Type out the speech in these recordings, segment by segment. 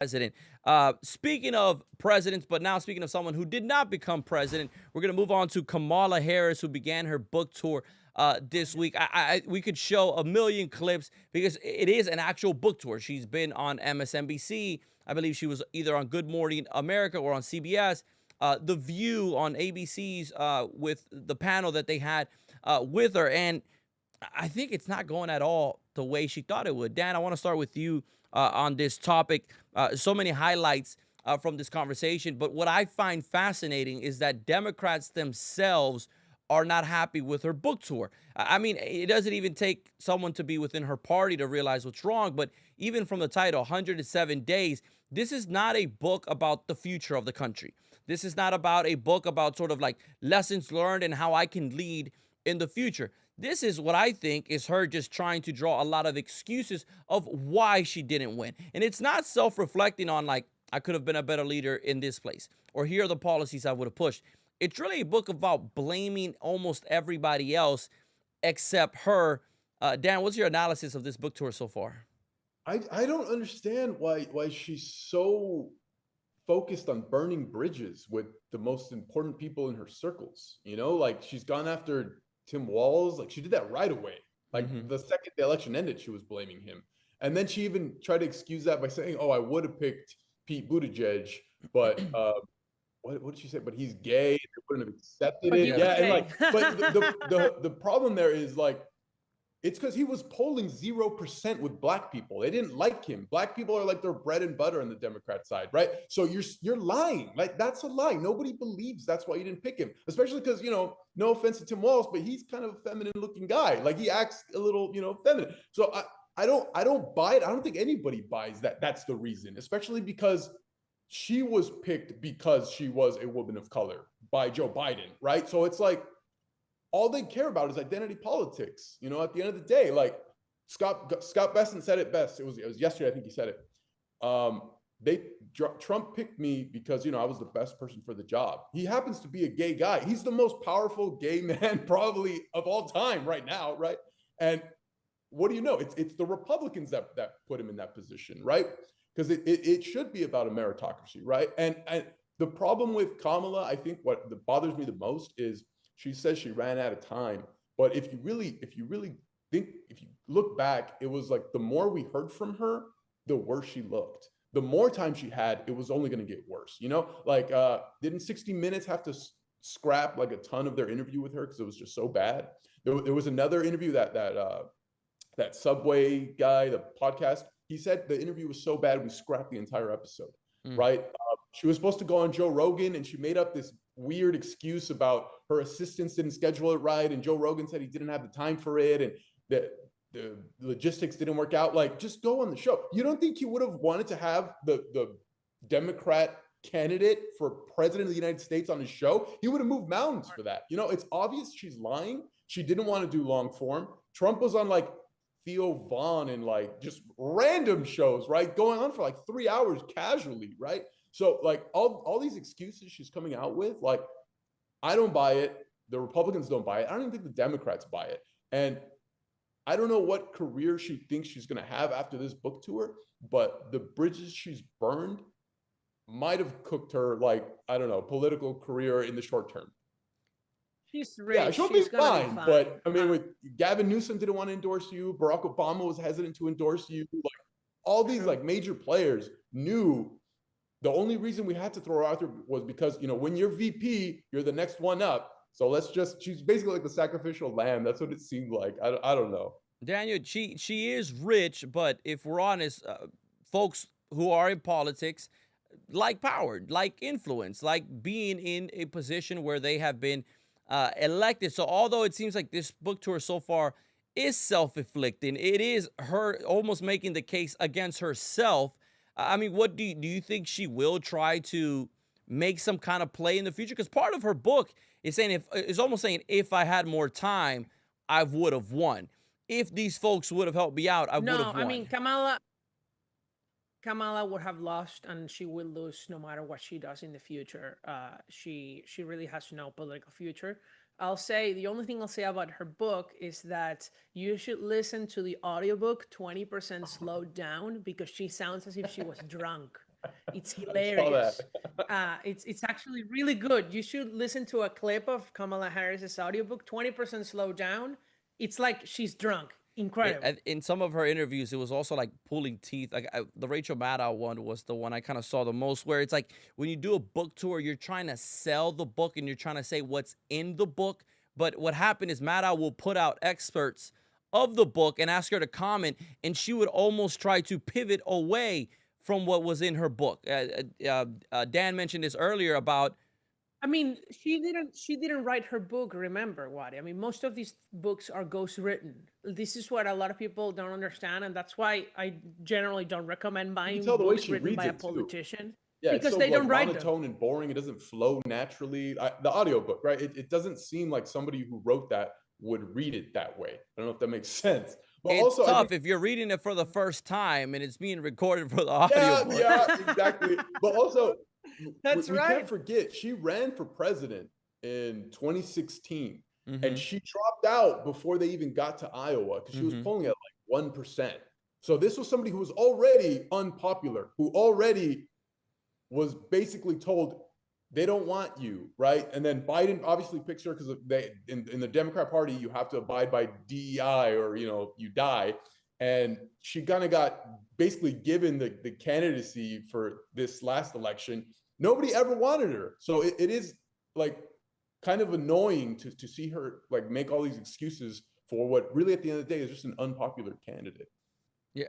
president. Speaking of presidents, but now speaking of someone who did not become president, we're going to move on to Kamala Harris, who began her book tour this week. We could show a million clips because it is an actual book tour. She's been on MSNBC. I believe she was either on Good Morning America or on CBS. The View on ABC's with the panel that they had with her. And I think it's not going at all the way she thought it would. Dan, I want to start with you on this topic. So many highlights from this conversation. But what I find fascinating is that Democrats themselves are not happy with her book tour. I mean, it doesn't even take someone to be within her party to realize what's wrong. But even from the title, 107 Days, this is not a book about the future of the country. This is not about a book about sort of like lessons learned and how I can lead in the future. This is what I think is her just trying to draw a lot of excuses of why she didn't win. And it's not self-reflecting on like, I could have been a better leader in this place, or here are the policies I would have pushed. It's really a book about blaming almost everybody else except her. Dan, what's your analysis of this book tour so far? I don't understand why she's so focused on burning bridges with the most important people in her circles. You know, like she's gone after Tim Walz. Like she did that right away. Like the second the election ended, she was blaming him. And then she even tried to excuse that by saying, "Oh, I would have picked Pete Buttigieg, but what did she say? But he's gay. They wouldn't have accepted But it." he was Yeah, and gay. like, but the problem there is like it's because he was polling 0% with black people. They didn't like him. Black people are like their bread and butter on the Democrat side, right? So you're lying. Like that's a lie. Nobody believes that's why you didn't pick him. Especially because, you know, no offense to Tim Walz, but he's kind of a feminine looking guy. Like he acts a little, you know, feminine. So I don't buy it. I don't think anybody buys that that's the reason, especially because she was picked because she was a woman of color by Joe Biden, right? So it's like all they care about is identity politics. You know, at the end of the day, like Scott Besson said it best. It was yesterday, I think he said it. Trump picked me because, you know, I was the best person for the job. He happens to be a gay guy. He's the most powerful gay man probably of all time right now, right? And what do you know? It's the Republicans that put him in that position, right? Because it should be about a meritocracy, right? And the problem with Kamala, I think what bothers me the most is she says she ran out of time. But if you really think, if you look back, it was like the more we heard from her, the worse she looked. The more time she had, it was only going to get worse. You know, like didn't 60 Minutes have to scrap like a ton of their interview with her because it was just so bad? There was another interview that Subway guy, the podcast, he said the interview was so bad we scrapped the entire episode. Right? She was supposed to go on Joe Rogan, and she made up this weird excuse about her assistants didn't schedule it right, and Joe Rogan said he didn't have the time for it, and the logistics didn't work out. Like, just go on the show. You don't think he would have wanted to have the Democrat candidate for president of the United States on his show? He would have moved mountains for that. You know, it's obvious she's lying. She didn't want to do long form. Trump was on like Theo Vaughn and like just random shows, right? Going on for like 3 hours casually, right? So like all these excuses she's coming out with, like, I don't buy it. The Republicans don't buy it. I don't even think the Democrats buy it. And I don't know what career she thinks she's going to have after this book tour, but the bridges she's burned might have cooked her, like, I don't know, political career in the short term. She's rich. Yeah, she'll She's be gonna fine. be fine. But I mean, with Gavin Newsom didn't want to endorse you. Barack Obama was hesitant to endorse you. Like all these like major players knew the only reason we had to throw her out there was because, you know, when you're VP, you're the next one up. So she's basically like the sacrificial lamb. That's what it seemed like. I don't know. Daniel, she is rich, but if we're honest, folks who are in politics like power, like influence, like being in a position where they have been elected. So although it seems like this book tour so far is self-inflicting, it is her almost making the case against herself. I mean, what do you think she will try to make some kind of play in the future? Because part of her book is saying almost saying if I had more time, I would have won. If these folks would have helped me out, I would have won. No, I mean Kamala would have lost, and she will lose no matter what she does in the future. She really has no political future. I'll say the only thing I'll say about her book is that you should listen to the audiobook 20% slowed down because she sounds as if she was drunk. It's I saw hilarious. that. It's actually really good. You should listen to a clip of Kamala Harris's audiobook. 20% slow down. It's like she's drunk. Incredible. In some of her interviews, it was also like pulling teeth. Like the Rachel Maddow one was the one I kind of saw the most, where it's like when you do a book tour, you're trying to sell the book and you're trying to say what's in the book. But what happened is Maddow will put out excerpts of the book and ask her to comment, and she would almost try to pivot away from what was in her book. Dan mentioned this earlier about I mean, she didn't write her book, remember, Wadi. I mean, most of these books are ghostwritten. This is what a lot of people don't understand, and that's why I generally don't recommend You can buying tell the way books she written reads by a it too. politician Yeah, it's because so they like don't write them. monotone and boring. It doesn't flow naturally. The audiobook, right? It doesn't seem like somebody who wrote that would read it that way. I don't know if that makes sense. But it's also, I tough think, if you're reading it for the first time and it's being recorded for the yeah, audiobook. yeah, exactly. But also, That's we right. can't forget she ran for president in 2016, and Mhm. she dropped out before they even got to Iowa because she was Mhm. polling at like 1%. So this was somebody who was already unpopular, who already was basically told they don't want you, right? And then Biden obviously picks her because they in the Democrat Party, you have to abide by DEI or you die. And she kind of got basically given the candidacy for this last election. Nobody ever wanted her. So it is like kind of annoying to see her like make all these excuses for what really at the end of the day is just an unpopular candidate. Yeah.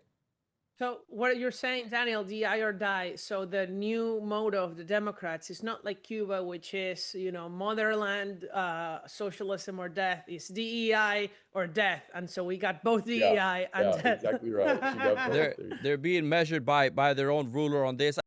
So what you're saying, Daniel, DI or die. So the new motto of the Democrats is not like Cuba, which is, motherland, socialism or death. It's DEI or death. And so we got both DEI and Yeah, death. exactly right. She got both. They're being measured by their own ruler on this.